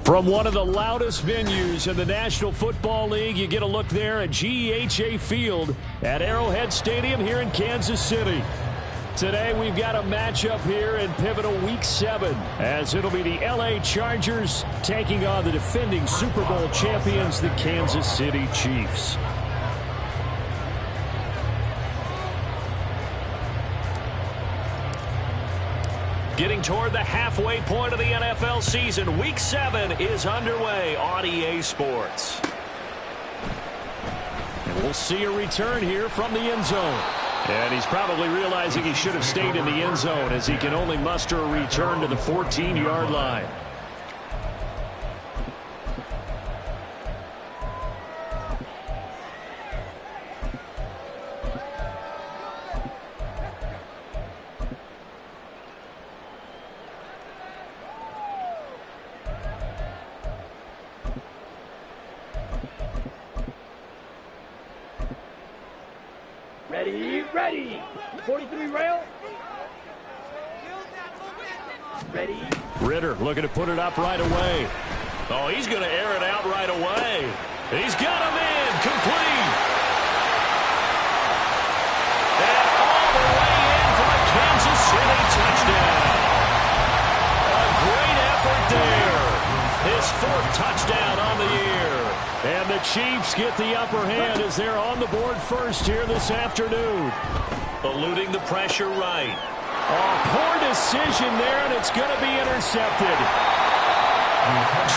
From one of the loudest venues in the National Football League, you get a look there at GEHA Field at Arrowhead Stadium here in Kansas City. Today we've got a matchup here in pivotal Week 7, as it'll be the LA Chargers taking on the defending Super Bowl champions, the Kansas City Chiefs. Getting toward the halfway point of the NFL season, Week 7 is underway on EA Sports. And we'll see a return here from the end zone. And he's probably realizing he should have stayed in the end zone, as he can only muster a return to the 14-yard line. Ready. 43 rail. Ready. Ritter looking to put it up right away. Oh, he's going to air it out right away. He's got him in. Complete. And all the way in for a Kansas City touchdown. A great effort there. His 4th touchdown on the year. And the Chiefs get the upper hand as they're on the board first here this afternoon. Eluding the pressure right. Oh, poor decision there, and it's going to be intercepted.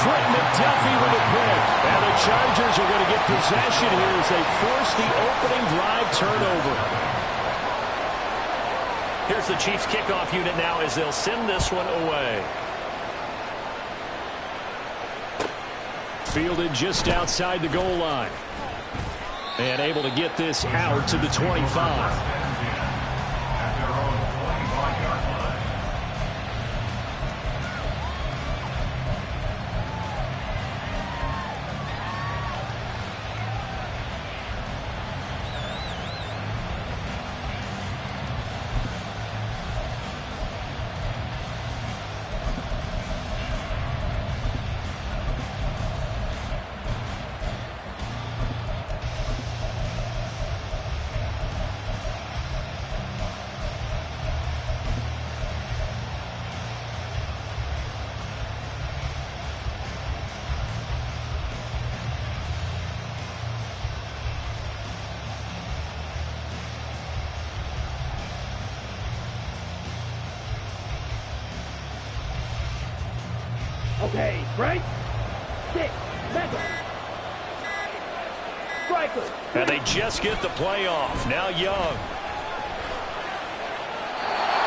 Trent McDuffie with a pick. And the Chargers are going to get possession here as they force the opening drive turnover. Here's the Chiefs kickoff unit now as they'll send this one away. Fielded just outside the goal line. And able to get this out to the 25. Okay, break. 6, mental. Striker. And they just get the play off. Now Young.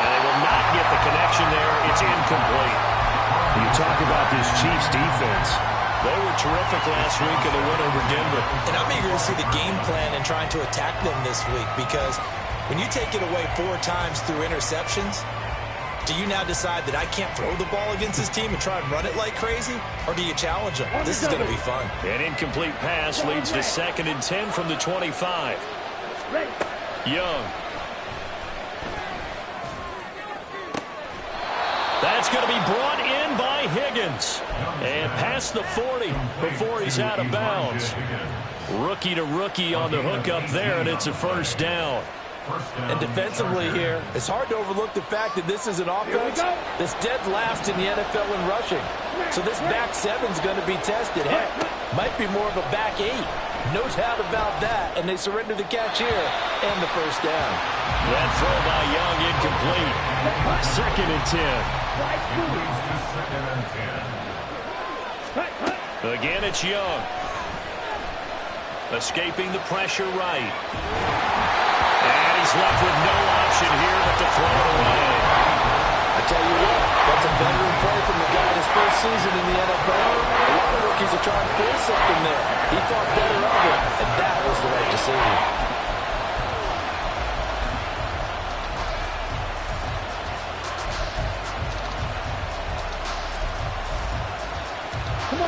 And they will not get the connection there. It's incomplete. You talk about this Chiefs defense. They were terrific last week in the win over Denver. And I'm eager to see the game plan and trying to attack them this week, because when you take it away 4 times through interceptions, do you now decide that I can't throw the ball against this team and try and run it like crazy? Or do you challenge them? This is going to be fun. An incomplete pass leads to 2nd and 10 from the 25. Young. That's going to be brought in by Higgins. And past the 40 before he's out of bounds. Rookie to rookie on the hookup there, and it's a first down. And defensively here, it's hard to overlook the fact that this is an offense that's dead last in the NFL in rushing. So this back 7's going to be tested. Heck, might be more of a back 8. No doubt about that. And they surrender the catch here and the first down. That throw by Young incomplete. 2nd and 10. Again, it's Young. Escaping the pressure right. And he's left with no option here but to throw it away. I tell you what, that's a veteran play from the guy in his first season in the NFL. A lot of rookies are trying to force something there. He thought better of it, and that was the right decision.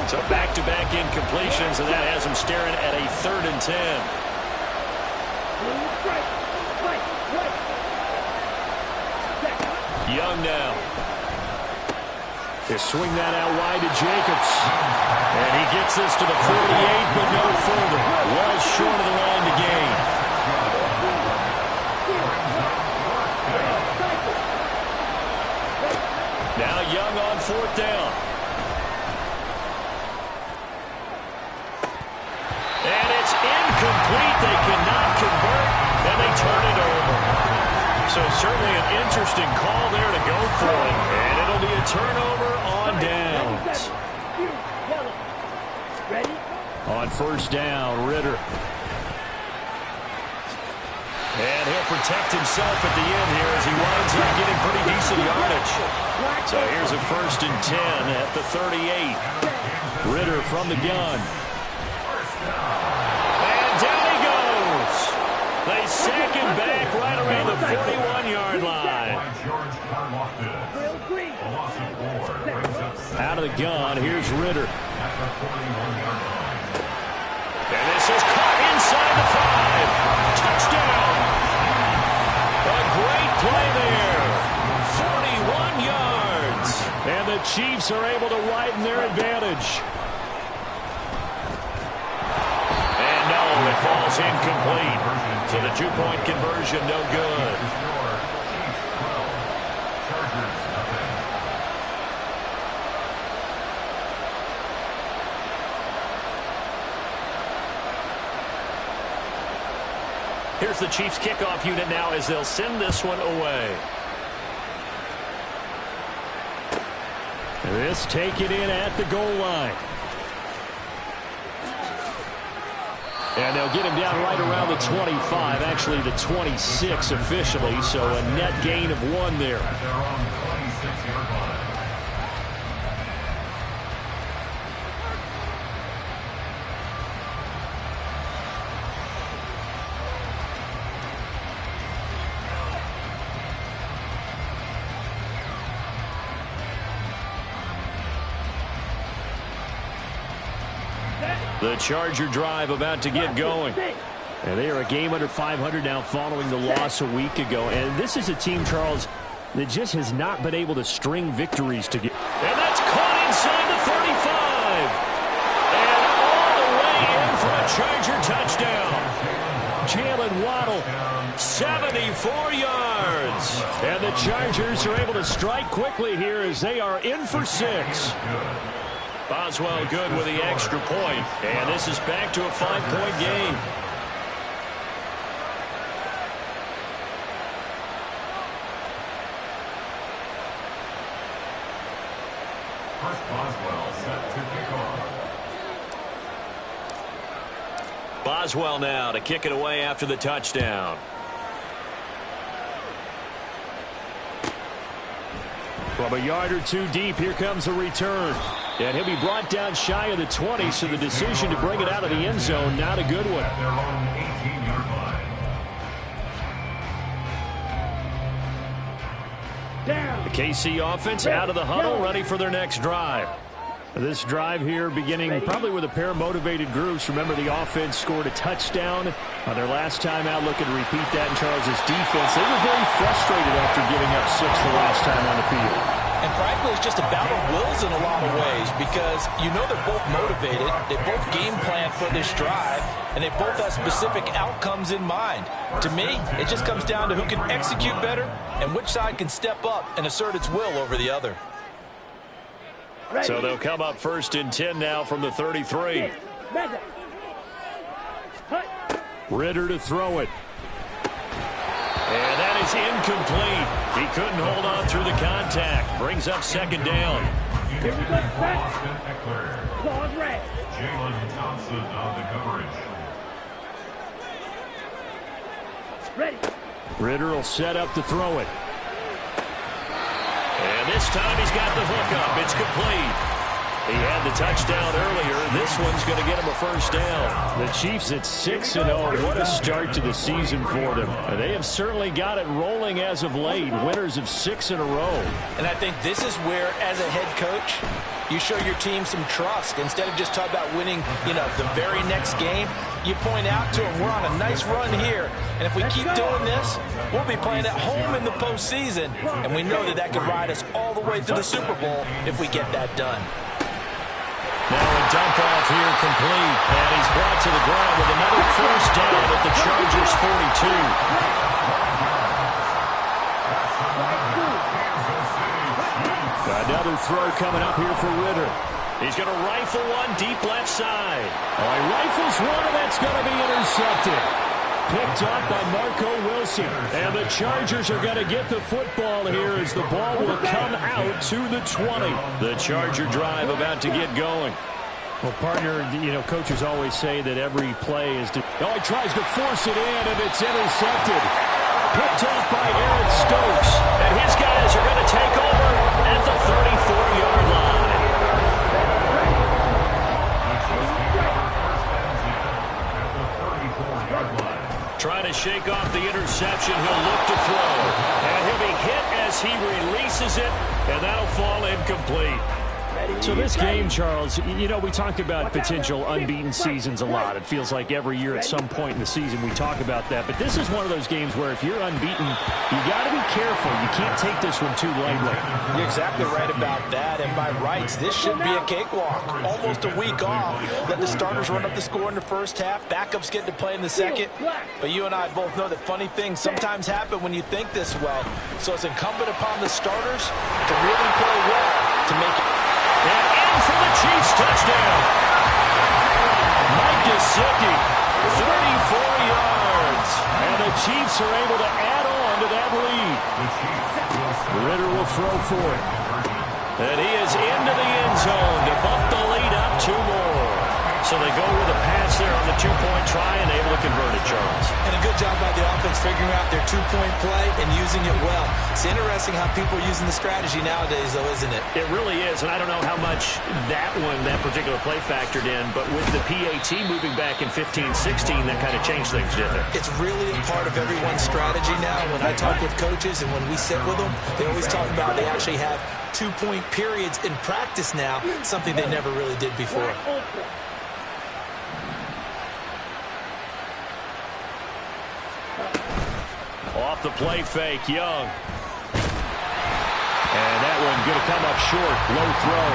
So back-to-back incompletions, and that has him staring at a 3rd and 10. Young now. They swing that out wide to Jacobs. And he gets this to the 48, but no further. Well short of the line to gain. Now Young on 4th down. And it's incomplete. They cannot convert, and they turn it over. So certainly an interesting call there to go for it. And it'll be a turnover on downs. On 1st down, Ritter. And he'll protect himself at the end here as he winds up getting pretty decent yardage. So here's a 1st and 10 at the 38. Ritter from the gun. And down he goes. They sack him back right around the 41-yard line. Out of the gun, here's Ritter. And this is caught inside the 5. Touchdown. A great play there. 41 yards. And the Chiefs are able to widen their advantage. And no, it falls incomplete. So the 2-point conversion no good. Here's the Chiefs kickoff unit now as they'll send this one away. This taken in at the goal line. And they'll get him down right around the 25, actually the 26 officially, so a net gain of 1 there. The Charger drive about to get going. And they are a game under 500 now following the loss a week ago. And this is a team, Charles, that just has not been able to string victories together. And that's caught inside the 35. And all the way in for a Charger touchdown. Jalen Waddle, 74 yards. And the Chargers are able to strike quickly here as they are in for 6. Boswell good with the extra point. And this is back to a 5-point game. First Boswell set to kick off. Boswell now to kick it away after the touchdown. From a yard or 2 deep, here comes a return. And he'll be brought down shy of the 20, so the decision to bring it out of the end zone, not a good one. At their own 18-yard line. The KC offense out of the huddle, ready for their next drive. This drive here beginning probably with a pair of motivated groups. Remember, the offense scored a touchdown on their last time out. Looking to repeat that in Charles's defense. They were very frustrated after giving up 6 the last time on the field. And frankly, it's just a battle of wills in a lot of ways because you know they're both motivated. They both game plan for this drive, and they both have specific outcomes in mind. To me, it just comes down to who can execute better and which side can step up and assert its will over the other. So they'll come up 1st and 10 now from the 33. Ritter to throw it. And that is incomplete. He couldn't hold on through the contact. Brings up 2nd down. Jalen Thompson on the coverage. Ritter will set up to throw it. And this time he's got the hook up. It's complete. He had the touchdown earlier. This one's going to get him a 1st down. The Chiefs at 6-0. What a start to the season for them. They have certainly got it rolling as of late. Winners of 6 in a row. And I think this is where, as a head coach, you show your team some trust. Instead of just talking about winning, the very next game, You point out to them, we're on a nice run here, and if we keep doing this, we'll be playing at home in the postseason, and we know that could ride us all the way to the Super Bowl if we get that done. Now a dump off here complete, and he's brought to the ground with another first down at the Chargers 42. Another throw coming up here for Ritter. He's going to rifle one deep left side. Oh, he rifles one, and that's going to be intercepted. Picked up by Marco Wilson. And the Chargers are going to get the football here as the ball will come out to the 20. The Charger drive about to get going. Well, partner, coaches always say that every play is... Oh, he tries to force it in, and it's intercepted. Picked off by Eric Stokes. And his guys are going to take over at the 34-yard line. Trying to shake off the interception. He'll look to throw. And he'll be hit as he releases it. And that'll fall incomplete. So this game, Charles, we talk about potential unbeaten seasons a lot. It feels like every year at some point in the season we talk about that. But this is one of those games where if you're unbeaten, you got to be careful. You can't take this one too lightly. You're exactly right about that. And by rights, this should be a cakewalk. Almost a week off. Let the starters run up the score in the first half. Backups get to play in the second. But you and I both know that funny things sometimes happen when you think this way. So it's incumbent upon the starters to really play well to make it. And in for the Chiefs touchdown. Mike Gesicki, 34 yards. And the Chiefs are able to add on to that lead. Ritter will throw for it. And he is into the end zone to bump the lead up 2 more. So they go with a pass there on the 2-point try and able to convert it, Charles. And a good job by the offense figuring out their 2-point play and using it well. It's interesting how people are using the strategy nowadays, though, isn't it? It really is, and I don't know how much that particular play factored in, but with the PAT moving back in 15-16, that kind of changed things, didn't it? It's really a part of everyone's strategy now. When I talk with coaches and when we sit with them, they always talk about they actually have 2-point periods in practice now, something they never really did before. Off the play fake, Young. And that one going to come up short. Low throw.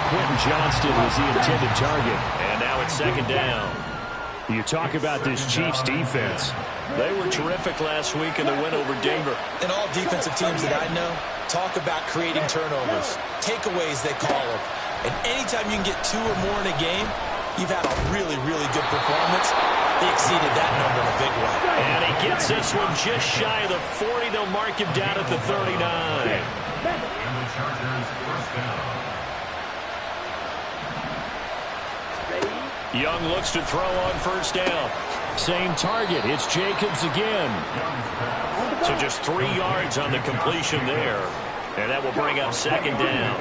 Quentin Johnston was the intended target. And now it's second down. You talk about this Chiefs defense. They were terrific last week in the win over Denver. And all defensive teams that I know talk about creating turnovers. Takeaways, they call them. And anytime you can get 2 or more in a game, you've had a really, really good performance. They exceeded that number in a big way. And he gets this one just shy of the 40. They'll mark him down at the 39. And the Chargers first down. Young looks to throw on first down. Same target. It's Jacobs again. So just 3 yards on the completion there. And that will bring up second down.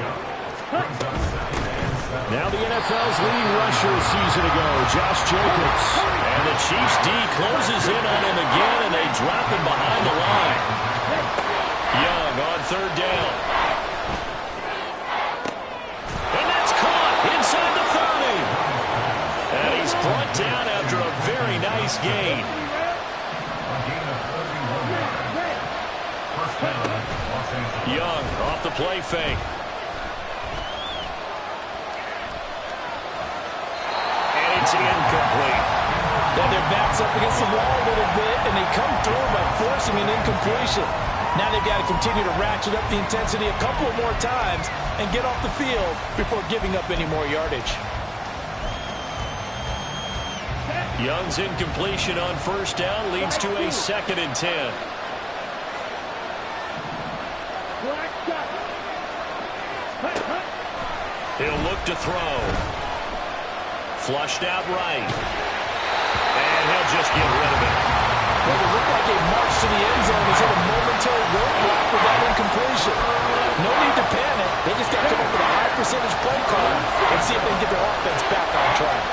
Now the NFL's leading rusher a season ago, Josh Jacobs. And the Chiefs D closes in on him again, and they drop him behind the line. Young on third down. And that's caught inside the 30. And he's brought down after a very nice gain. Young off the play fake. It's incomplete. Now their back's up against the wall a little bit, and they come through by forcing an incompletion. Now they've got to continue to ratchet up the intensity a couple more times and get off the field before giving up any more yardage. Young's incompletion on first down leads to a 2nd and 10. He'll look to throw. Flushed out right. And he'll just get rid of it. Well, it looked like a march to the end zone has hit a momentary roadblock with that incompletion. No need to panic. They just got to come up with a high percentage play call and see if they can get their offense back on track.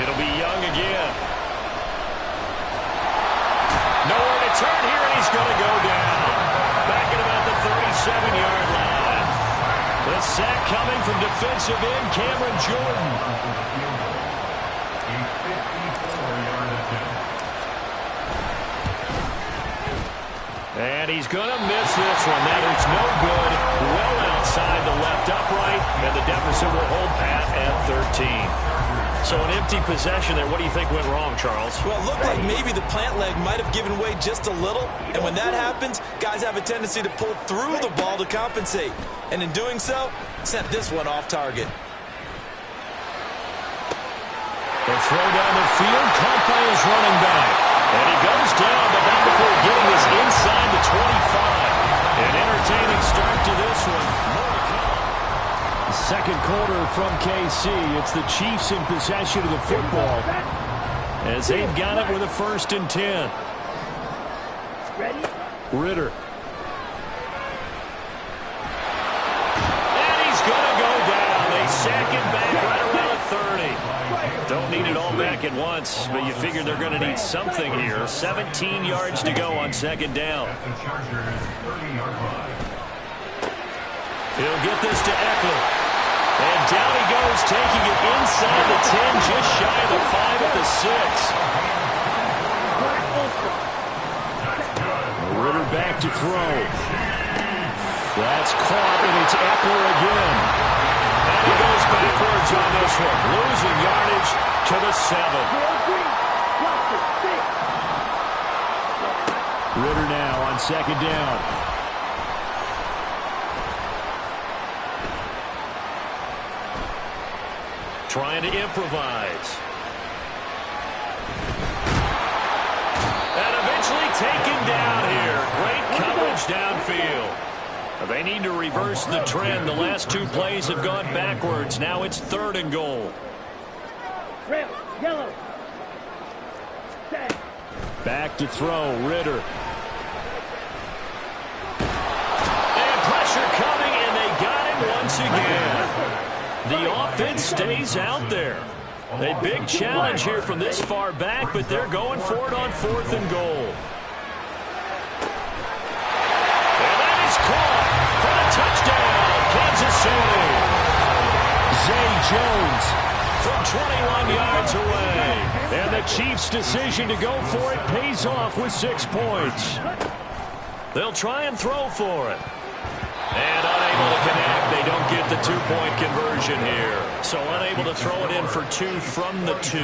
It'll be Young again. Nowhere to turn here, and he's going to go down. Back at about the 37-yard line. The The sack coming from defensive end Cameron Jordan. A 54-yard attempt. And he's going to miss this one. That is no good. Well outside the left upright. And the deficit will hold pat at 13. So an empty possession there. What do you think went wrong, Charles? Well, it looked like maybe the plant leg might have given way just a little. And when that happens, guys have a tendency to pull through the ball to compensate. And in doing so, sent this one off target. The throw down the field, caught by his running back. And he goes down, but not before getting us inside the 25. An entertaining start to this one. Second quarter from KC. It's the Chiefs in possession of the football as they've got it with a 1st and 10. Ready? Ritter. And he's going to go down. They sack him back right around the 30. Don't need it all back at once, but you figure they're going to need something here. 17 yards to go on 2nd down. At the Chargers' 30-yard line. He'll get this to Eckler. And down he goes, taking it inside the 10, just shy of the 5 at the 6. Ritter back to throw. That's caught, and it's Eckler again. And he goes backwards on this one, losing yardage to the 7. Ritter now on 2nd down. Trying to improvise. And eventually taken down here. Great coverage downfield. They need to reverse the trend. The last 2 plays have gone backwards. Now it's 3rd and goal. Red, yellow. Set. Back to throw, Ritter. And pressure coming, and they got him once again. The offense stays out there. A big challenge here from this far back, but they're going for it on 4th and goal. And that is caught for the touchdown, Kansas City. Zay Jones from 21 yards away. And the Chiefs' decision to go for it pays off with 6 points. They'll try and throw for it. And unable to connect. They don't get the 2-point conversion here. So unable to throw it in for 2 from the 2.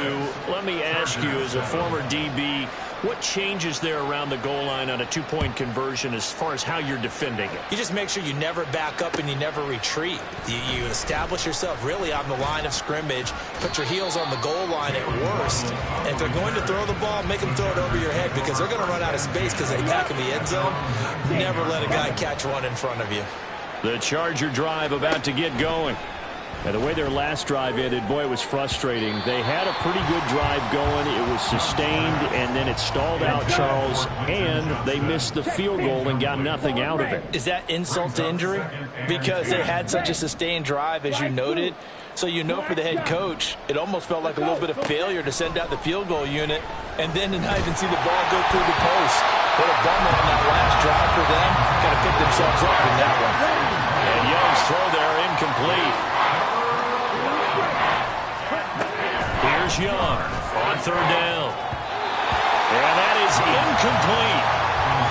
Let me ask you, as a former DB, what changes there around the goal line on a 2-point conversion as far as how you're defending it? You just make sure you never back up and you never retreat. You establish yourself really on the line of scrimmage, put your heels on the goal line at worst. And if they're going to throw the ball, make them throw it over your head because they're going to run out of space because they back in the end zone. Never let a guy catch one in front of you. The Charger drive about to get going. And the way their last drive ended, boy, it was frustrating. They had a pretty good drive going. It was sustained, and then it stalled out, Charles, and they missed the field goal and got nothing out of it. Is that insult to injury? Because they had such a sustained drive, as you noted. So you know for the head coach, it almost felt like a little bit of failure to send out the field goal unit and then to not even see the ball go through the post. What a bummer on that last drive for them. Got to pick themselves up in that one. And Young's throw there incomplete. Here's Young on 3rd down. And that is incomplete.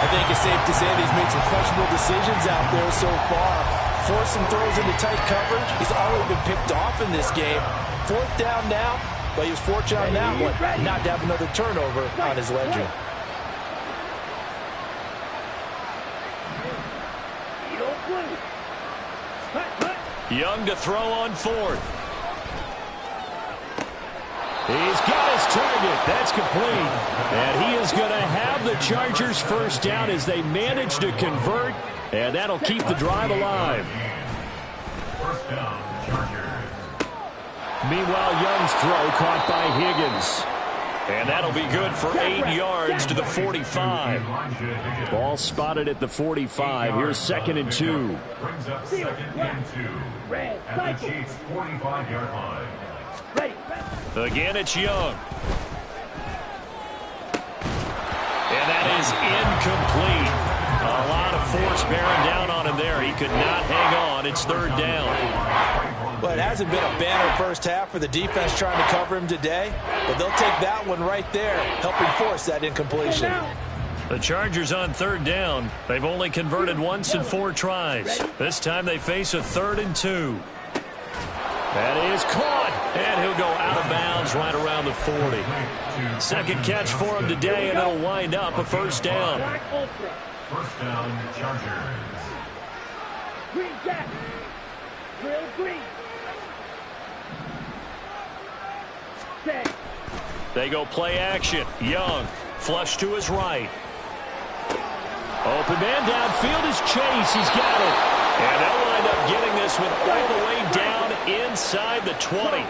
I think it's safe to say that he's made some questionable decisions out there so far. Forcing throws into tight coverage. He's already been picked off in this game. 4th down now, but he was fortunate on that one not to have another turnover on his ledger. Young to throw on 4th. He's got his target. That's complete. And he is going to have the Chargers' 1st down as they manage to convert. And that'll keep the drive alive. 1st down, Chargers. Meanwhile, Young's throw caught by Higgins. And that'll be good for 8 yards to the 45. Ball spotted at the 45. Here's 2nd and 2. Brings up 2nd and 2. At the Chiefs' 45-yard line. Again, it's Young. And that is incomplete. A lot of force bearing down on him there. He could not hang on. It's third down. Well, it hasn't been a banner first half for the defense trying to cover him today, but they'll take that one right there, helping force that incompletion. The Chargers on third down. They've only converted once in 4 tries. This time they face a 3rd and 2. That is caught, and he'll go out of bounds right around the 40. Second catch for him today, and it'll wind up a first down. First down, Chargers. Green jack. Drill green. Set. They go play action. Young, flush to his right. Open man downfield is Chase. He's got it. And they'll wind up getting this one all the way down inside the 20.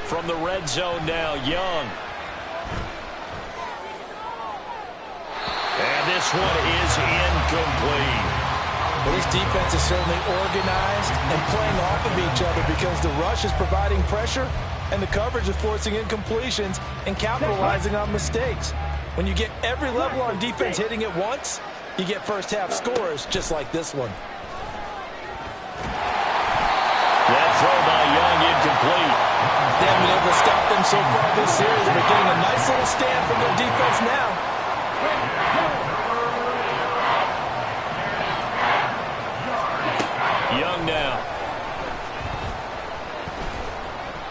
From the red zone now, Young. And this one is incomplete. Well, this defense is certainly organized and playing off of each other because the rush is providing pressure and the coverage is forcing incompletions and capitalizing on mistakes. When you get every level on defense hitting at once, you get first half scores just like this one. That throw by Young incomplete. They haven't been able to stop them so far this series. They're getting a nice little stand from their defense now. Young now.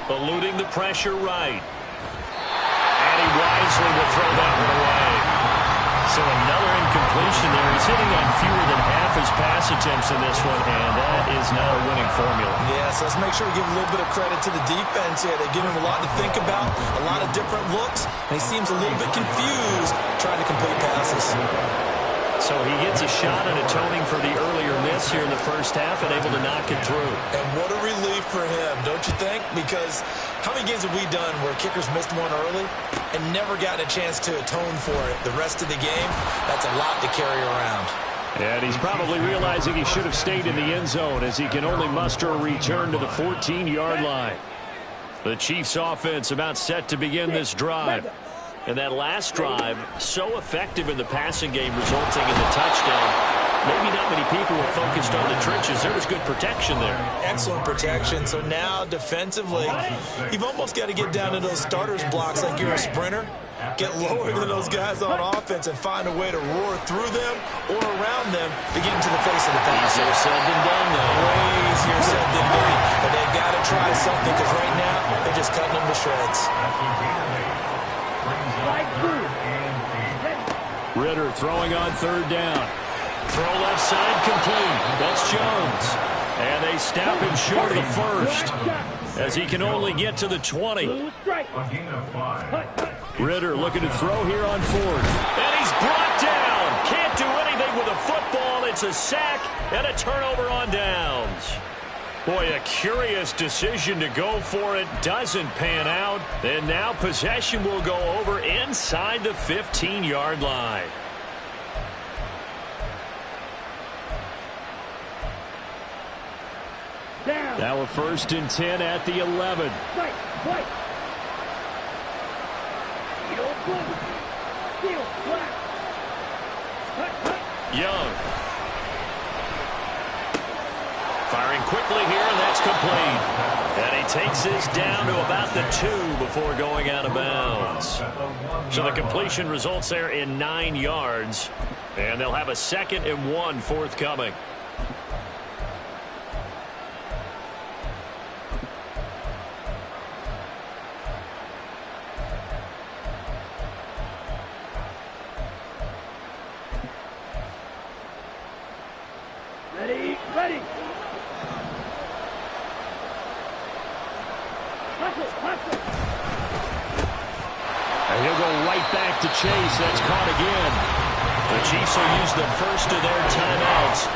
Eluding the pressure right. And he wisely will throw that one away. So another incompletion there. He's hitting on fewer than half his pass attempts in this one, and that is not a winning formula. Yes, let's make sure we give a little bit of credit to the defense here. They give him a lot to think about, a lot of different looks, and he seems a little bit confused trying to complete passes. So he gets a shot at atoning for the earlier miss here in the first half and able to knock it through. And what a relief for him, don't you think? Because how many games have we done where kickers missed one early and never gotten a chance to atone for it the rest of the game? That's a lot to carry around. And he's probably realizing he should have stayed in the end zone as he can only muster a return to the 14-yard line. The Chiefs offense about set to begin this drive. And that last drive, so effective in the passing game, resulting in the touchdown. Maybe not many people were focused on the trenches. There was good protection there. Excellent protection. So now defensively, you've almost got to get down to those starters blocks like you're a sprinter. Get lower than those guys on offense and find a way to roar through them or around them to get into the face of the pass. Easier said than done, though. Way easier said than done. But they've got to try something because right now they're just cutting them to shreds. Ritter throwing on third down. Throw left side complete. That's Jones. And they snap him short of the first as he can only get to the 20. Ritter looking to throw here on fourth. And he's brought down. Can't do anything with a football. It's a sack and a turnover on downs. Boy, a curious decision to go for it. Doesn't pan out. And now possession will go over inside the 15-yard line. Down. Now a 1st and 10 at the 11. Right. Steel blue. Steel black. Young. Firing quickly here, and that's complete. And he takes this down to about the 2 before going out of bounds. So the completion results there in 9 yards. And they'll have a 2nd and 1 forthcoming. Ready. Hustle. And he'll go right back to Chase. That's caught again. The Chiefs will use the first of their timeouts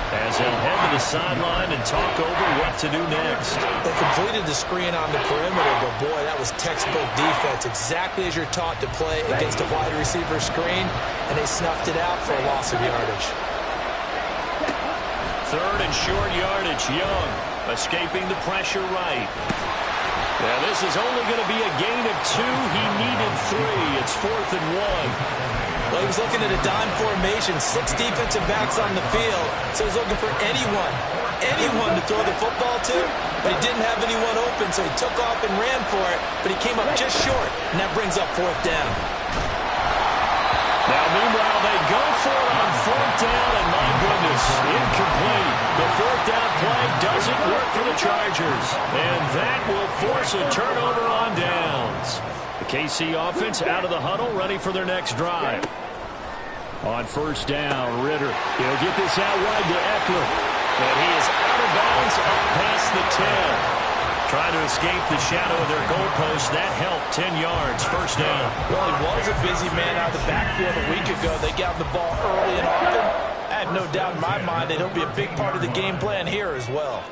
as they'll head to the sideline and talk over what to do next. They completed the screen on the perimeter, but boy, that was textbook defense. Exactly as you're taught to play against a wide receiver screen, and they snuffed it out for a loss of yardage. 3rd and short yardage. Young escaping the pressure right. Now this is only going to be a gain of 2. He needed 3. It's 4th and 1. Well, he was looking at a dime formation, 6 defensive backs on the field, so he's looking for anyone to throw the football to, but he didn't have anyone open, so he took off and ran for it, but he came up just short, and that brings up 4th down. Now, meanwhile, they go for it on 4th down, and my goodness, incomplete. The 4th down play doesn't work for the Chargers, and that will force a turnover on downs. The KC offense out of the huddle, ready for their next drive. On 1st down, Ritter. He'll get this out wide to Eckler. And he is out of bounds up past the 10. Trying to escape the shadow of their goalpost. That helped. 10 yards. 1st down. Well, he was a busy man out of the backfield a week ago. They got the ball early and often. I have no doubt in my mind that he'll be a big part of the game plan here as well.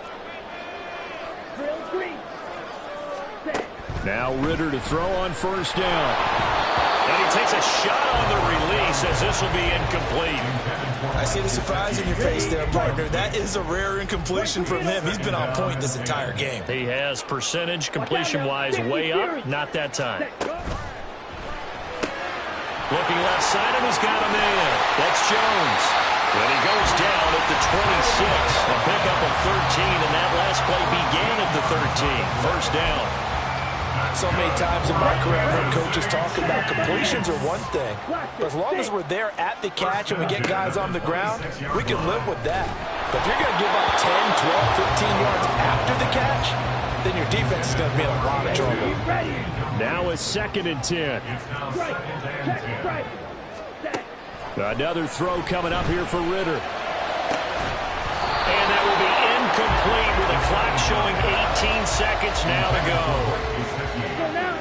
Now Ritter to throw on 1st down. And he takes a shot on the release as this will be incomplete. I see the surprise in your face there, partner. That is a rare incompletion from him. He's been on point this entire game. He has percentage completion-wise way up. Not that time. Looking left side, and he's got a man. That's Jones. And he goes down at the 26. A pickup of 13, and that last play began at the 13. 1st down. So many times in my career, I've heard coaches talk about completions are one thing. But as long as we're there at the catch and we get guys on the ground, we can live with that. But if you're going to give up 10, 12, 15 yards after the catch, then your defense is going to be in a lot of trouble. Now a 2nd and 10. Another throw coming up here for Ritter. And that will be incomplete with the clock showing 18 seconds now to go.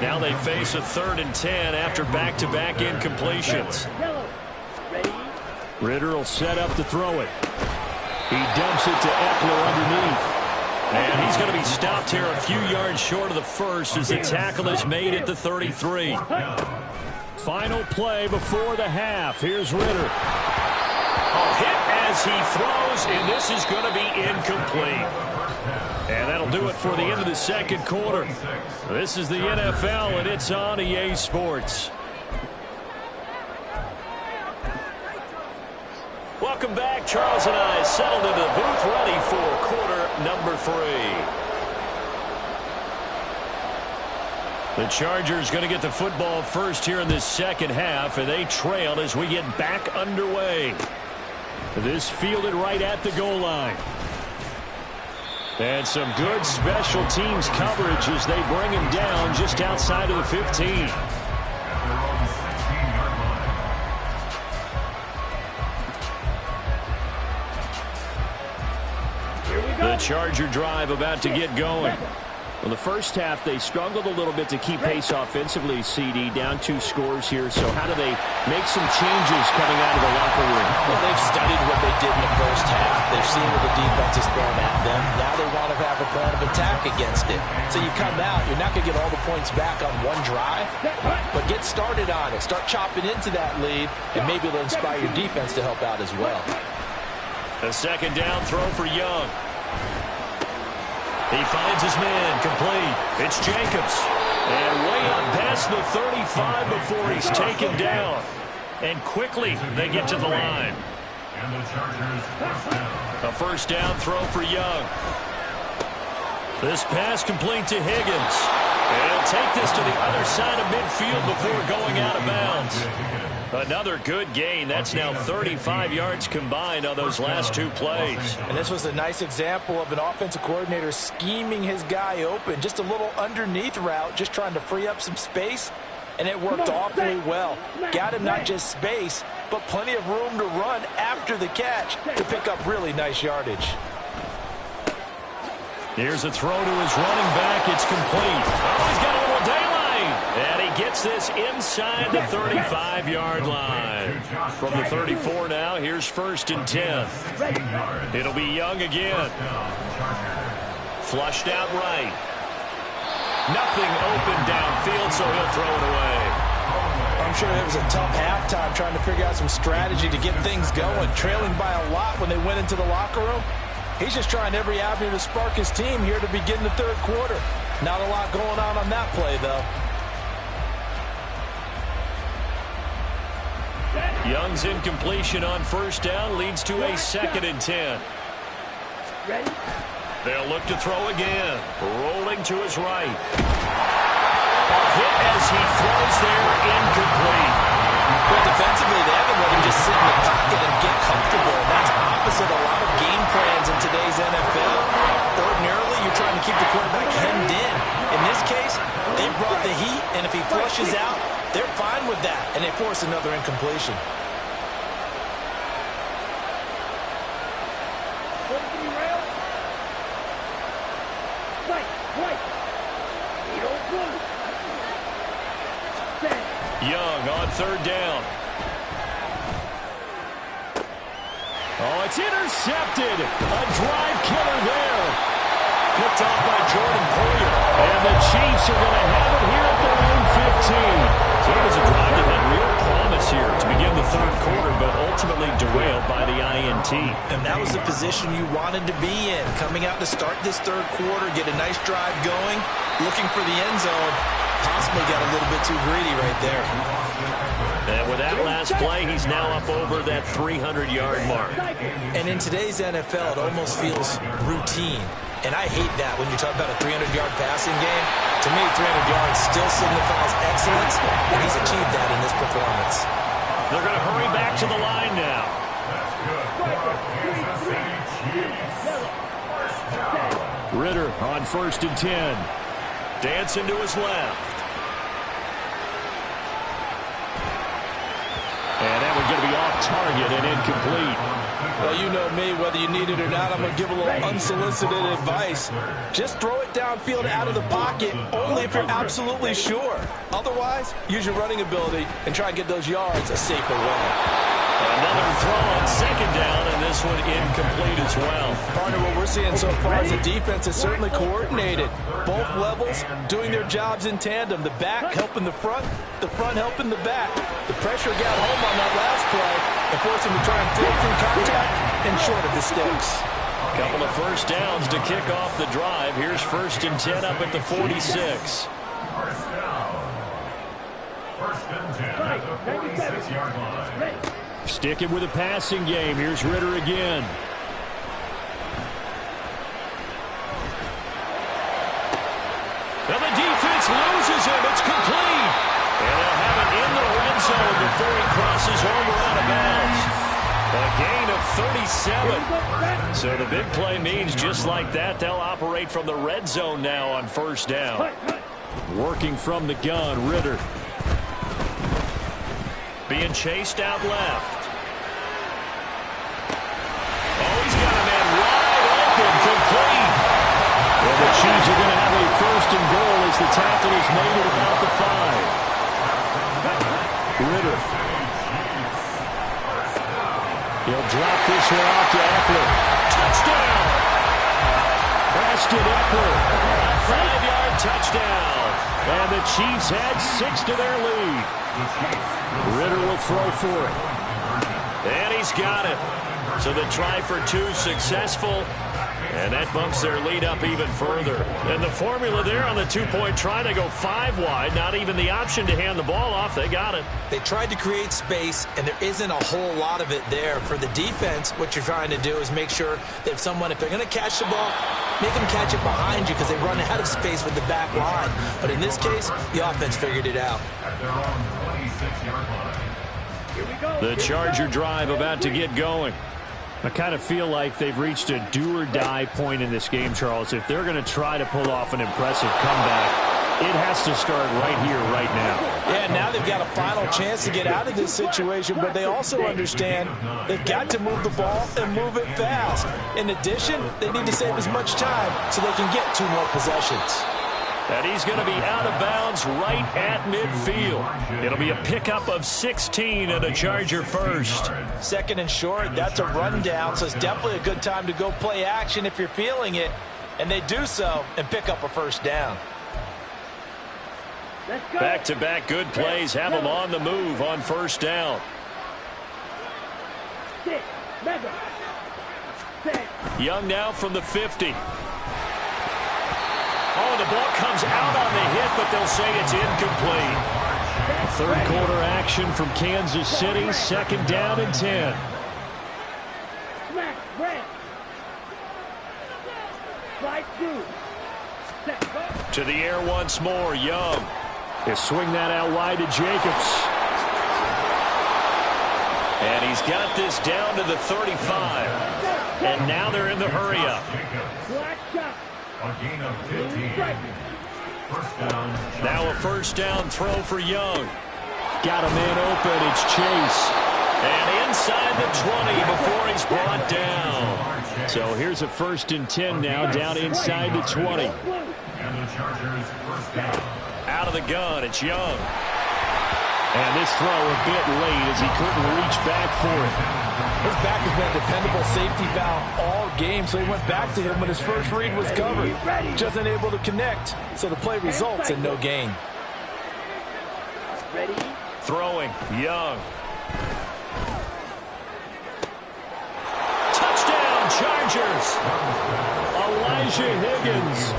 Now they face a 3rd and 10 after back-to-back incompletions. Ritter will set up to throw it. He dumps it to Eckler underneath. And he's going to be stopped here a few yards short of the 1st as the tackle is made at the 33. Final play before the half. Here's Ritter. A hit as he throws, and this is going to be incomplete. And that'll do it for the end of the 2nd quarter. This is the NFL, and it's on EA Sports. Welcome back. Charles and I settled into the booth, ready for quarter number 3. The Chargers going to get the football first here in this 2nd half, and they trail as we get back underway. This fielded right at the goal line. And some good special teams coverage as they bring him down just outside of the 15. The Charger drive about to get going. Well, the 1st half, they struggled a little bit to keep pace offensively, CD, down 2 scores here. So how do they make some changes coming out of the locker room? Well, they've studied what they did in the 1st half. They've seen what the defense is throwing at them. Now they want to have a plan of attack against it. So you come out, you're not going to get all the points back on one drive, but get started on it. Start chopping into that lead, and maybe it'll inspire your defense to help out as well. A 2nd down throw for Young. He finds his man, complete. It's Jacobs. And way up past the 35 before he's taken down. And quickly they get to the line. A 1st down throw for Young. This pass complete to Higgins. And he'll take this to the other side of midfield before going out of bounds. Another good gain. That's now 35 yards combined on those last 2 plays. And this was a nice example of an offensive coordinator scheming his guy open. Just a little underneath route, just trying to free up some space. And it worked awfully well. Got him not just space, but plenty of room to run after the catch to pick up really nice yardage. Here's a throw to his running back. It's complete. Oh, he's got a little daylight. And he gets this inside the 35-yard line. From the 34 now, here's 1st and 10. It'll be Young again. Flushed out right. Nothing open downfield, so he'll throw it away. I'm sure it was a tough halftime trying to figure out some strategy to get things going. Trailing by a lot when they went into the locker room. He's just trying every avenue to spark his team here to begin the 3rd quarter. Not a lot going on that play, though. Young's incompletion on first down leads to a 2nd and 10. Ready? They'll look to throw again. Rolling to his right. A hit as he throws there, incomplete. Well, defensively, they haven't let him just sit in the pocket and get comfortable. That's opposite a lot of game plans in today's NFL. Ordinarily, you're trying to keep the quarterback hemmed in. In this case, they brought the heat, and if he flushes out, they're fine with that, and they force another incompletion. Young on 3rd down. Oh, it's intercepted. A drive killer there. Picked off by Jordan Poyer. And the Chiefs are going to have it here at their own 15. So it was a drive that had real promise here to begin the 3rd quarter, but ultimately derailed by the INT. And that was the position you wanted to be in. Coming out to start this 3rd quarter, get a nice drive going, looking for the end zone. Possibly got a little bit too greedy right there. And with that last play, he's now up over that 300-yard mark. And in today's NFL, it almost feels routine. And I hate that when you talk about a 300-yard passing game. To me, 300 yards still signifies excellence, and he's achieved that in this performance. They're going to hurry back to the line now. Ritter on 1st and 10. Dancing to his left. And that one's going to be off target and incomplete. Well, you know me, whether you need it or not, I'm going to give a little unsolicited advice. Just throw it downfield out of the pocket, only if you're absolutely sure. Otherwise, use your running ability and try and get those yards a safer way. Another throw on 2nd down, and this one incomplete as well. Partner, what we're seeing so far is the defense is certainly coordinated. Both levels doing their jobs in tandem. The back helping the front helping the back. The pressure got home on that last play and forced him to try and throw through contact and short of the sticks. Couple of first downs to kick off the drive. Here's 1st and 10 up at the 46. First down. 1st and 10 at the 46-yard line. Sticking with a passing game. Here's Ritter again. And the defense loses him. It's complete. And they'll have it in the red zone before he crosses over out of bounds. A gain of 37. So the big play means just like that, they'll operate from the red zone now on 1st down. Working from the gun, Ritter. Being chased out left. Oh, he's got a man wide open, complete. And the Chiefs are going to have a 1st and goal as the tackle is made at about the 5. Ritter. He'll drop this one off to Eckler. Touchdown! Preston Eckler. A 5-yard touchdown. And the Chiefs add 6 to their lead. Ritter will throw for it. And he's got it. So the try for 2 successful. And that bumps their lead up even further. And the formula there on the 2-point try to go 5 wide. Not even the option to hand the ball off. They got it. They tried to create space, and there isn't a whole lot of it there. For the defense, what you're trying to do is make sure that if they're going to catch the ball, make them catch it behind you because they run out of space with the back line. But in this case, the offense figured it out. The Charger drive about to get going. I kind of feel like they've reached a do-or-die point in this game, Charles. If they're going to try to pull off an impressive comeback, it has to start right here, right now. Yeah, now they've got a final chance to get out of this situation, but they also understand they've got to move the ball and move it fast. In addition, they need to save as much time so they can get 2 more possessions. And he's going to be out of bounds right at midfield. It'll be a pickup of 16 and a Charger 1st. 2nd and short, that's a rundown, so it's definitely a good time to go play action if you're feeling it. And they do so and pick up a 1st down. Back-to-back good plays have them on the move on 1st down. Young now from the 50. Oh, the ball comes out on the hit, but they'll say it's incomplete. Third quarter action from Kansas City. Second down and 10. To the air once more. Young. He'll swing that out wide to Jacobs. And he's got this down to the 35. And now they're in the hurry-up. A gain of 15. First down. Now a first down throw for Young. Got a man open. It's Chase. And inside the 20 before he's brought down. So here's a 1st and 10 now, down inside the 20. And the Chargers first down. Out of the gun, it's Young. And this throw a bit late as he couldn't reach back for it. His back has been a dependable safety valve all game, so he went back to him when his first read was covered. Just unable to connect, so the play results in no gain. Throwing, Young. Touchdown, Chargers. Elijah Higgins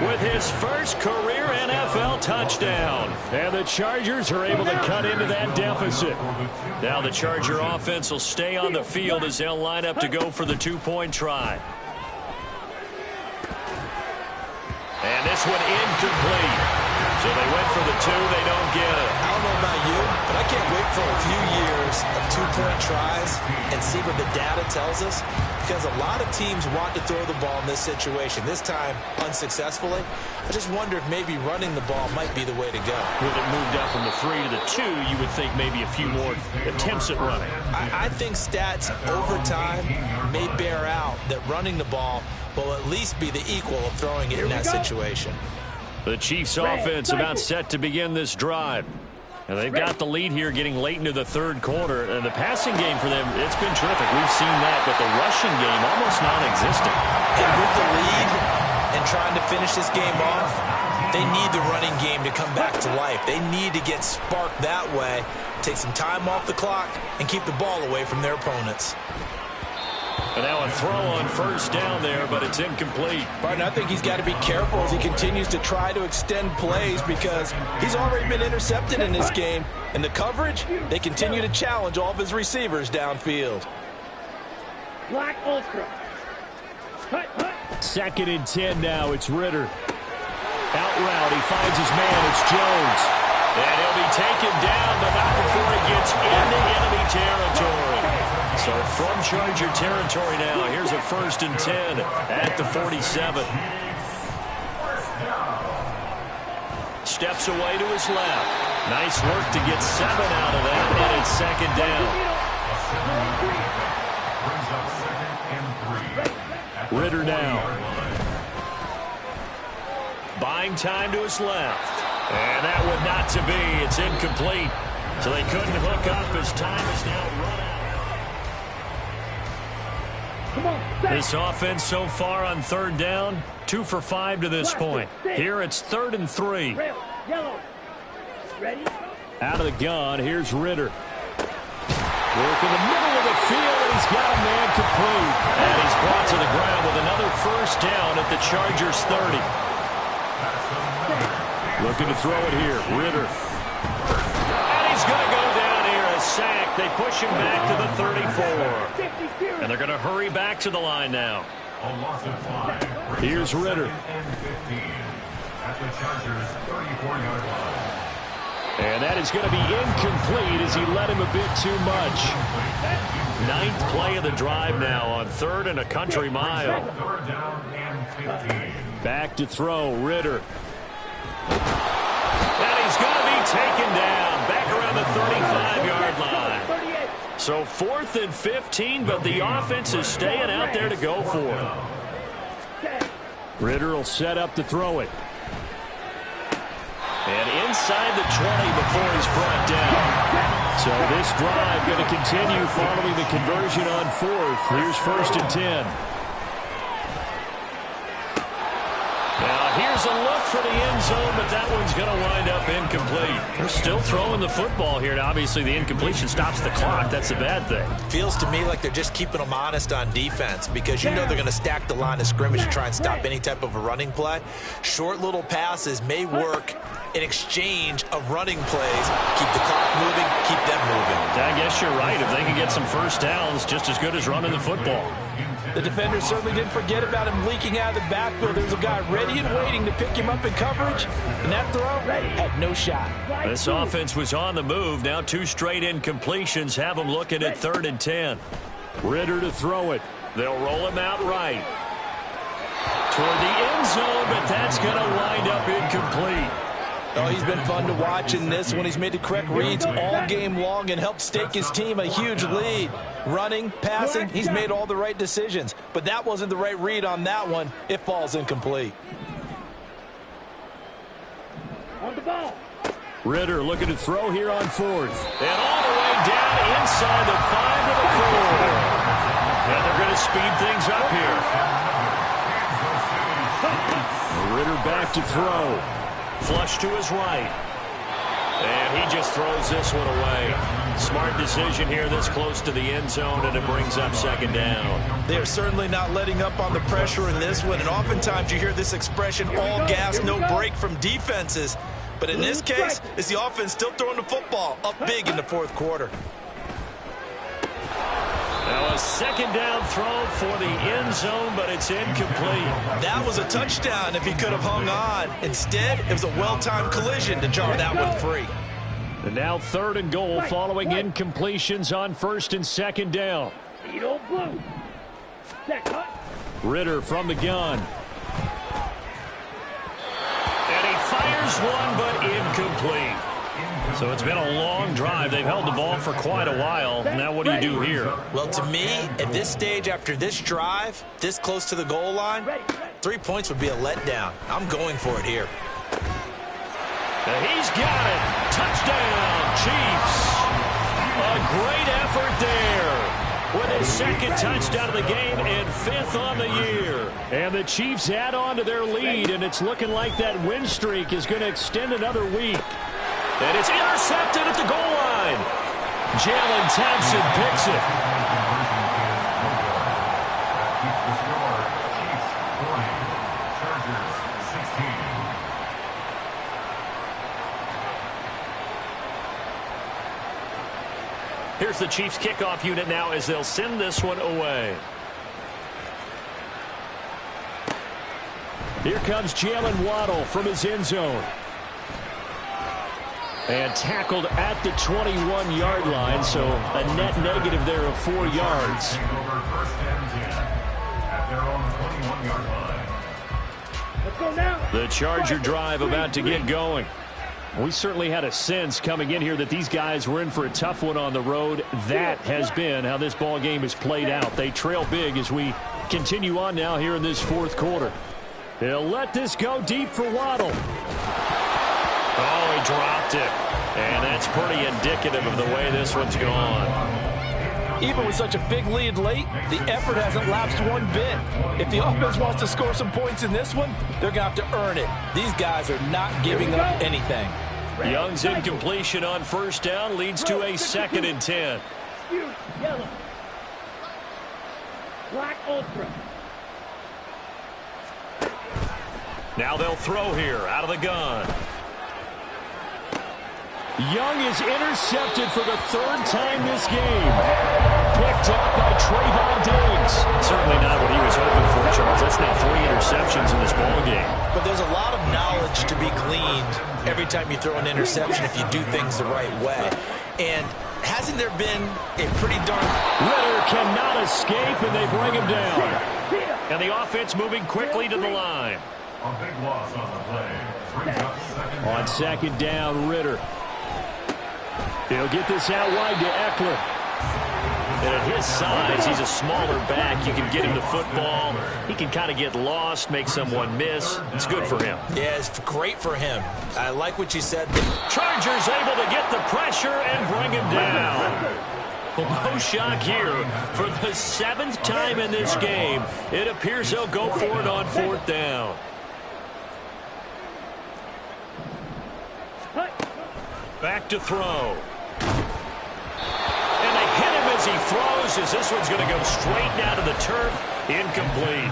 with his first career NFL touchdown. And the Chargers are able to cut into that deficit. Now the Charger offense will stay on the field as they'll line up to go for the 2-point try. And this one incomplete. So they went for the 2. They don't get it. I don't know about you, but I can't wait for a few years of 2-point tries and see what the data tells us, because a lot of teams want to throw the ball in this situation. This time, unsuccessfully. I just wonder if maybe running the ball might be the way to go. With it moved up from the 3 to the 2, you would think maybe a few more attempts at running. I think stats over time may bear out that running the ball will at least be the equal of throwing it in that situation. The Chiefs offense about set to begin this drive. And they've got the lead here getting late into the 3rd quarter. And the passing game for them, it's been terrific. We've seen that, but the rushing game almost non-existent. And with the lead and trying to finish this game off, they need the running game to come back to life. They need to get sparked that way, take some time off the clock, and keep the ball away from their opponents. And now a throw on first down there, but it's incomplete. Martin, I think he's got to be careful as he continues to try to extend plays, because he's already been intercepted in this game. And the coverage, they continue to challenge all of his receivers downfield. Black Ultra. Hut, hut. 2nd and 10 now. It's Ritter. Out route. He finds his man. It's Jones. And he'll be taken down, but not before he gets into enemy territory. So from Charger territory now, here's a 1st and 10 at the 47. Steps away to his left. Nice work to get 7 out of that, and it's 2nd down. Ritter now. Buying time to his left. And that would not to be. It's incomplete. So they couldn't hook up as time is now run out. This offense so far on 3rd down, 2 for 5 to this point. Here it's 3rd and 3. Out of the gun, here's Ritter. Work in the middle of the field, and he's got a man complete. And he's brought to the ground with another first down at the Chargers 30. Looking to throw it here, Ritter. And he's going to go down here, a sack. They push him back to the 34. And they're going to hurry back to the line now. Here's Ritter. At the Chargers 34-yard line. And that is going to be incomplete as he led him a bit too much. 9th play of the drive now on 3rd and a country mile. 3rd down and 15. Back to throw, Ritter. And he's going to be taken down back around the 35-yard line. So 4th and 15, but the offense is staying out there to go for it. Ritter will set up to throw it. And inside the 20 before he's brought down. So this drive going to continue following the conversion on 4th. Here's 1st and 10. Now here's a look for the end zone, but that one's going to wind up incomplete. They're still throwing the football here, and obviously the incompletion stops the clock. That's a bad thing. Feels to me like they're just keeping them honest on defense, because you know they're going to stack the line of scrimmage to try and stop any type of a running play. Short little passes may work an exchange of running plays. Keep the clock moving, keep them moving. I guess you're right. If they can get some first downs, just as good as running the football. The defender certainly didn't forget about him leaking out of the backfield. There was a guy ready and waiting to pick him up in coverage, and that throw had no shot. This offense was on the move. Now 2 straight incompletions have them looking at 3rd and 10. Ritter to throw it. They'll roll him out right. Toward the end zone, but that's going to wind up incomplete. Oh, he's been fun to watch in this one. He's made the correct reads all game long and helped stake his team a huge lead. Running, passing, he's made all the right decisions. But that wasn't the right read on that one. It falls incomplete. On the ball. Ritter looking to throw here on 4th. And all the way down inside the 5 to the 4. And they're going to speed things up here. Ritter back to throw. Flush to his right. And he just throws this one away. Smart decision here this close to the end zone, and it brings up 2nd down. They are certainly not letting up on the pressure in this one, and oftentimes you hear this expression, all gas, no break from defenses. But in this case, it's the offense still throwing the football up big in the 4th quarter. Now a 2nd down throw for the end zone, but it's incomplete. That was a touchdown if he could have hung on. Instead, it was a well-timed collision to jar that one free. And now 3rd and goal following incompletions on 1st and 2nd down. Ritter from the gun. And he fires one, but incomplete. So it's been a long drive. They've held the ball for quite a while. Now what do you do here? Well, to me, at this stage, after this drive, this close to the goal line, 3 points would be a letdown. I'm going for it here. And he's got it. Touchdown, Chiefs. A great effort there. With his 2nd touchdown of the game and 5th on the year. And the Chiefs add on to their lead, and it's looking like that win streak is going to extend another week. And it's intercepted at the goal line. Jalen Thompson picks it. Here's the Chiefs kickoff unit now as they'll send this one away. Here comes Jalen Waddle from his end zone. And tackled at the 21-yard line, so a net negative there of 4 yards. The Charger drive about to get going. We certainly had a sense coming in here that these guys were in for a tough one on the road. That has been how this ball game has played out. They trail big as we continue on now here in this 4th quarter. They'll let this go deep for Waddle. Oh, he dropped it. And that's pretty indicative of the way this one's gone. Even with such a big lead late, the effort hasn't lapsed one bit. If the offense wants to score some points in this one, they're going to have to earn it. These guys are not giving up anything. Young's incompletion on 1st down leads to a 2nd and 10. Yellow. Black ultra. Now they'll throw here out of the gun. Young is intercepted for the 3rd time this game. Picked up by Trayvon Diggs. Certainly not what he was hoping for, Charles. That's now 3 interceptions in this ballgame. But there's a lot of knowledge to be gleaned every time you throw an interception if you do things the right way. And hasn't there been a pretty darn... Ritter cannot escape, and they bring him down. And the offense moving quickly to the line. A big loss on the play. Brings up 2nd down. On 2nd down, Ritter. He'll get this out wide to Eckler. And at his size, he's a smaller back. You can get him the football. He can kind of get lost, make someone miss. It's good for him. Yeah, it's great for him. I like what you said. Chargers able to get the pressure and bring him down. No shock here. For the 7th time in this game, it appears they'll go for it on 4th down. Back to throw. And they hit him as he throws, as this one's going to go straight down to the turf. Incomplete.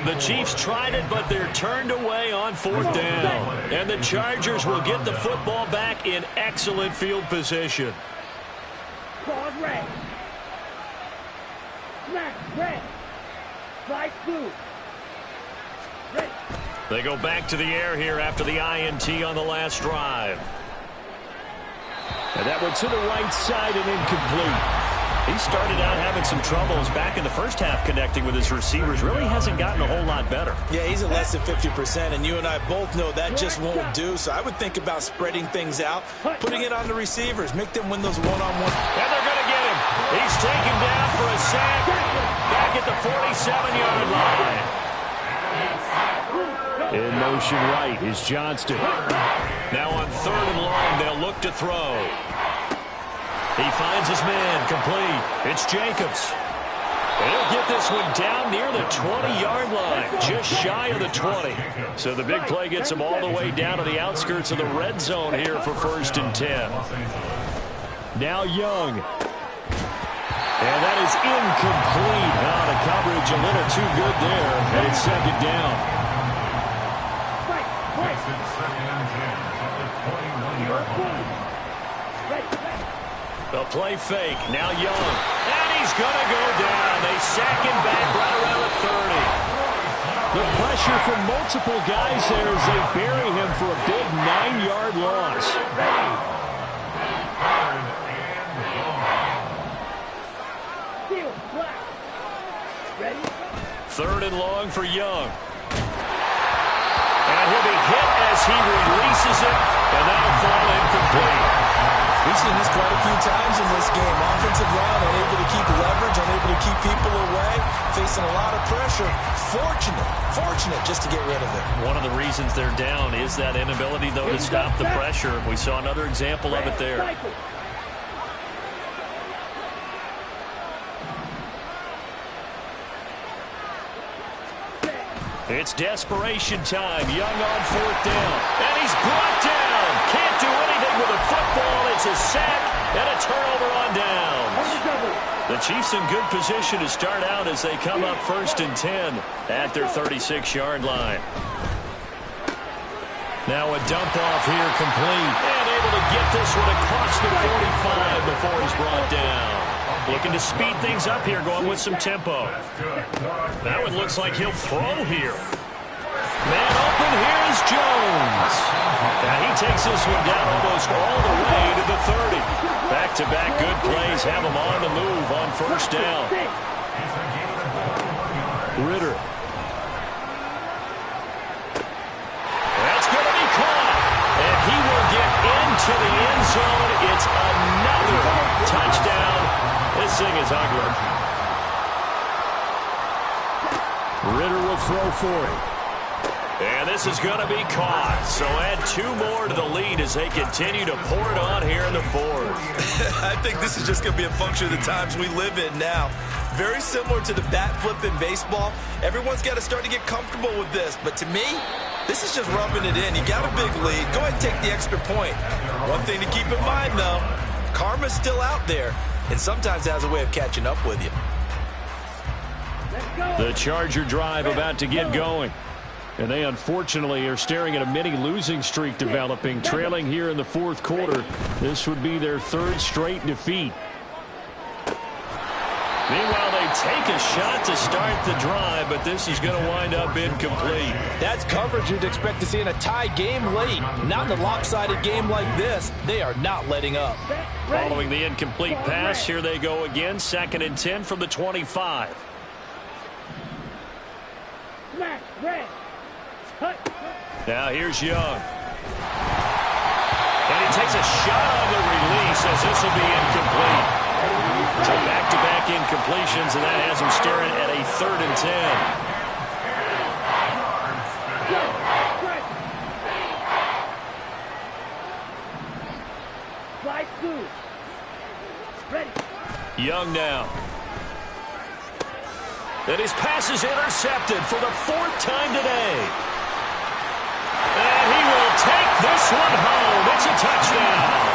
The Chiefs tried it, but they're turned away on 4th down. And the Chargers will get the football back in excellent field position. Pause red. Smack red. Slide blue. Ready. They go back to the air here after the INT on the last drive. And that one to the right side and incomplete. He started out having some troubles back in the first half connecting with his receivers. Really hasn't gotten a whole lot better. Yeah, he's at less than 50%, and you and I both know that just won't do. So I would think about spreading things out, putting it on the receivers, make them win those one-on-one. And they're going to get him. He's taken down for a sack back at the 47-yard line. In motion right is Johnston. Now on 3rd and long, they'll look to throw. He finds his man, complete. It's Jacobs. And he'll get this one down near the 20-yard line, just shy of the 20. So the big play gets him all the way down to the outskirts of the red zone here for 1st and 10. Now Young. And that is incomplete. The coverage a little too good there, and it's 2nd down. The play fake. Now Young. And he's going to go down. They sack him back right around the 30. The pressure from multiple guys there as they bury him for a big 9-yard loss. Ready. 3rd and long for Young. And he'll be hit as he releases it, and that'll fall incomplete. We've seen this quite a few times in this game. Offensive line unable to keep leverage, unable to keep people away, facing a lot of pressure. Fortunate just to get rid of it. One of the reasons they're down is that inability, though, to stop the pressure. We saw another example of it there. It's desperation time. Young on 4th down. And he's brought down. Can't do anything with a football. It's a sack and a turnover on downs. The Chiefs in good position to start out as they come up 1st and 10 at their 36-yard line. Now a dump off here complete. And able to get this one across the 45 before he's brought down. Looking to speed things up here, going with some tempo. That one looks like he'll throw here. Man open, here's Jones. Now he takes this one down almost all the way to the 30. Back-to-back good plays have him on the move on 1st down. Ritter. That's going to be caught. And he will get into the end zone. It's another touchdown. This thing is ugly. Ritter will throw for it. And this is going to be caught. So add 2 more to the lead as they continue to pour it on here in the 4th. I think this is just going to be a function of the times we live in now. Very similar to the bat flip in baseball. Everyone's got to start to get comfortable with this. But to me, this is just rubbing it in. You got a big lead. Go ahead and take the extra point. One thing to keep in mind, though, karma's still out there. And sometimes has a way of catching up with you. The Charger drive about to get going. And they unfortunately are staring at a mini losing streak developing, trailing here in the 4th quarter. This would be their 3rd straight defeat. Meanwhile, they take a shot to start the drive, but this is going to wind up incomplete. That's coverage you'd expect to see in a tie game late. Not in a lopsided game like this. They are not letting up. Following the incomplete pass, here they go again. 2nd and 10 from the 25. Now here's Young. And he takes a shot on the release as this will be incomplete. So back-to-back incompletions, and that has him staring at a 3rd and 10. Young now. And his pass is intercepted for the 4th time today. And he will take this one home. It's a touchdown.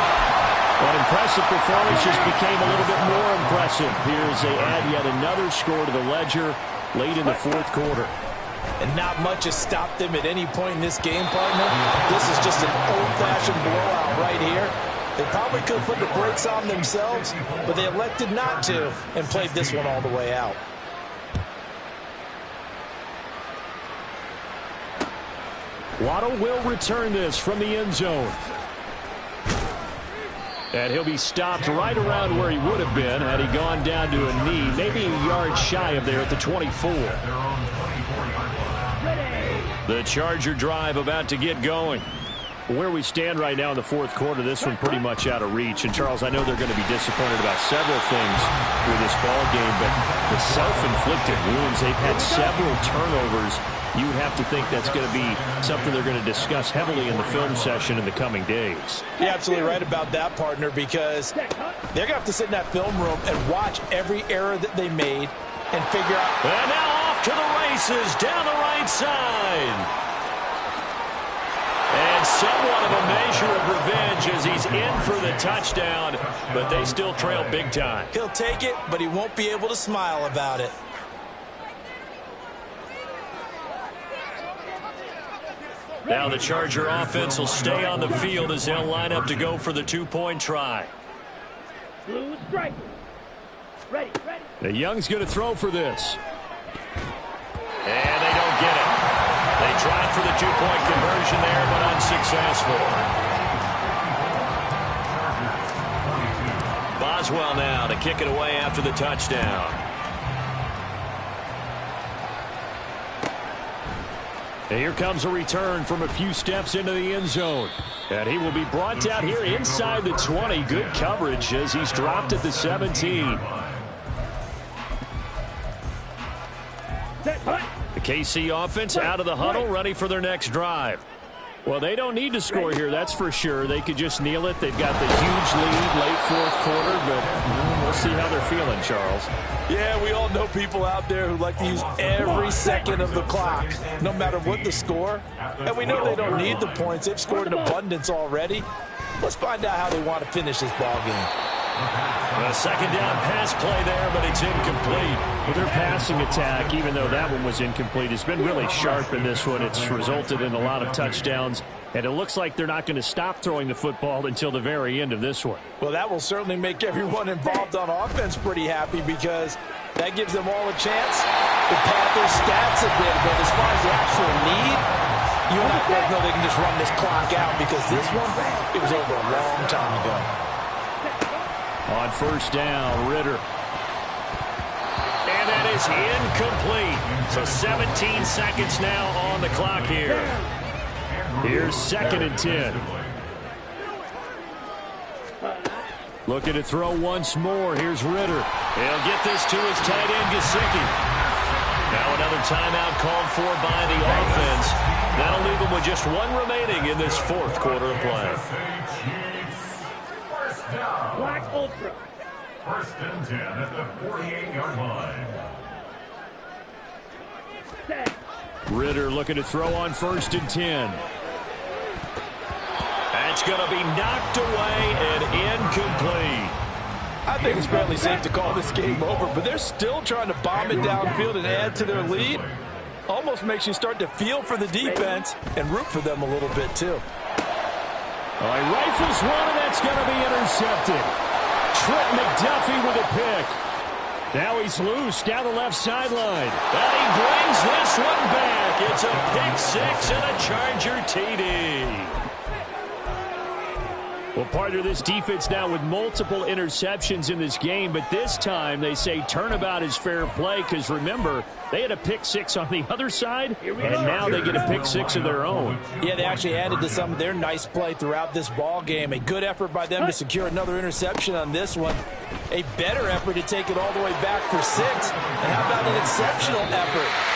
That impressive performance just became a little bit more impressive here as they add yet another score to the ledger. late in the fourth quarter. And not much has stopped them at any point in this game, partner. This is just an old-fashioned blowout right here. They probably could have put the brakes on themselves, but they elected not to and played this one all the way out. Waddle will return this from the end zone. And he'll be stopped right around where he would have been had he gone down to a knee, maybe a yard shy of there at the 24. The Charger drive about to get going. Where we stand right now in the fourth quarter, this one pretty much out of reach. And, Charles, I know they're going to be disappointed about several things with this ball game, but the self-inflicted wounds, they've had several turnovers. You would have to think that's going to be something they're going to discuss heavily in the film session in the coming days. You're absolutely right about that, partner, because they're going to have to sit in that film room and watch every error that they made and figure out. And now off to the races down the right side. And somewhat of a measure of revenge as he's in for the touchdown, but they still trail big time. He'll take it, but he won't be able to smile about it. Now the Charger offense will stay on the field as they'll line up to go for the two-point try. Blue strike. Ready. The Young's going to throw for this. And they don't get it. They tried for the two-point conversion there, but unsuccessful. Boswell now to kick it away after the touchdown. And here comes a return from a few steps into the end zone. And he will be brought down here inside the 20. Good coverage as he's dropped at the 17. The KC offense out of the huddle, ready for their next drive. Well, they don't need to score here, that's for sure. They could just kneel it. They've got the huge lead late fourth quarter, but we'll see how they're feeling, Charles. Yeah, we all know people out there who like to use every second of the clock, no matter what the score. And we know they don't need the points. They've scored in abundance already. Let's find out how they want to finish this ball game. A second down pass play there, but it's incomplete. Well, their passing attack, even though that one was incomplete, has been really sharp in this one. It's resulted in a lot of touchdowns, and it looks like they're not going to stop throwing the football until the very end of this one. Well, that will certainly make everyone involved on offense pretty happy because that gives them all a chance to pad their stats a bit. But as far as the actual need, you and I both know they can just run this clock out because this one, it was over a long time ago. On first down, Ritter. And that is incomplete. So 17 seconds now on the clock here. Here's 2nd and 10. Looking to throw once more. Here's Ritter. He'll get this to his tight end, Gesicki. Now another timeout called for by the offense. That'll leave them with just one remaining in this fourth quarter of play. Black Ultra. 1st and 10 at the 48-yard line. Set. Ritter looking to throw on 1st and 10. That's going to be knocked away and incomplete. I think it's fairly safe to call this game over, but they're still trying to bomb it downfield and add to their lead. Almost makes you start to feel for the defense and root for them a little bit, too. Oh, he rifles one, and that's going to be intercepted. Trent McDuffie with a pick. Now he's loose down the left sideline. And he brings this one back. It's a pick six and a Charger TD. Well, partner, this defense now with multiple interceptions in this game, but this time they say turnabout is fair play because, remember, they had a pick six on the other side, and now they get a pick six of their own. Yeah, they actually added to some of their nice play throughout this ball game. A good effort by them to secure another interception on this one. A better effort to take it all the way back for 6. And how about an exceptional effort